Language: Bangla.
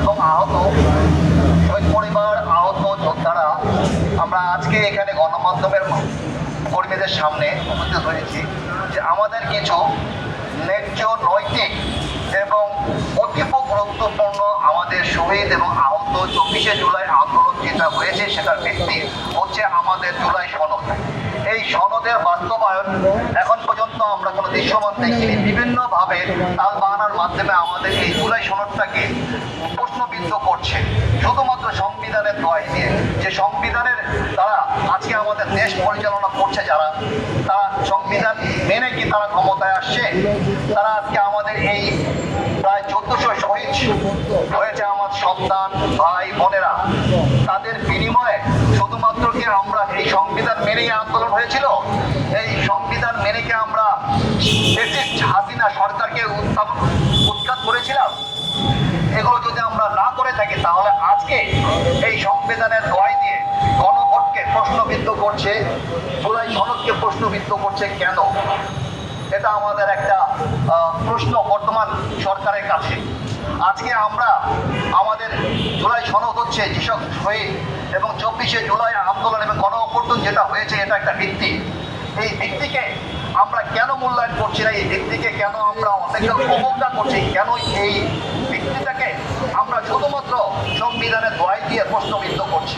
এবং আহত শহীদ পরিবার, আহত যোদ্ধারা, আমরা আজকে এখানে গণমাধ্যমের কর্মীদের সামনে উপস্থিত হয়েছি যে আমাদের কিছু ন্যায্য, নৈতিক এবং অতীব গুরুত্বপূর্ণ আমাদের শহীদ এবং আহত 24শে জুলাই আন্দোলন যেটা হয়েছে সেটার ভিত্তি হচ্ছে আমাদের জুলাই সনদ। এই সনদের বাস্তবায়ন এখন পর্যন্ত আমরা কোনো দৃশ্যমান দেখিনি। বিভিন্নভাবে তাল বাহানার মাধ্যমে আমাদের এই জুলাই সনদটাকে প্রশ্নবিদ্ধ করছে, শুধুমাত্র সংবিধানের দোহাই দিয়ে। যে সংবিধানের দ্বারা আজকে আমাদের দেশ পরিচালনা করছে যারা, তারা সংবিধান মেনে কি তারা ক্ষমতায় আসছে? তারা আজকে আমাদের এই প্রায় 1400 শহীদ হয়েছে আমার সন্তান, ভাই, বোনেরা, তাদের বিনিময়ে শুধুমাত্র কি আমরা এই সংবিধান মেনেই আন্দোলন হয়েছিল? এই সংবিধান মেনে কি আমরা হাসিনা সরকারকে উৎখাত করেছিলাম? এগুলো যদি আমরা না করে থাকি তাহলে আজকে এই সংবিধানের দোহাই দিয়ে গণভোটকে প্রশ্নবিদ্ধ করছে, জুলাই সনদকে প্রশ্নবিদ্ধ করছে কেন? এটা আমাদের একটা প্রশ্ন বর্তমান সরকারের কাছে। আজকে আমরা আমাদের জুলাই সনদ হচ্ছে যেসব শহীদ এবং 24শে জুলাই আন্দোলন এবং গণ অভ্যুত্থান যেটা হয়েছে, এটা একটা ভিত্তি। এই ভিত্তিকে আমরা কেন মূল্যায়ন করছি না? এই ভিত্তিকে কেন আমরা অবজ্ঞা করছি? কেন এই ভিত্তিটাকে আমরা শুধুমাত্র সংবিধানের দোহাই দিয়ে প্রশ্নবিদ্ধ করছি?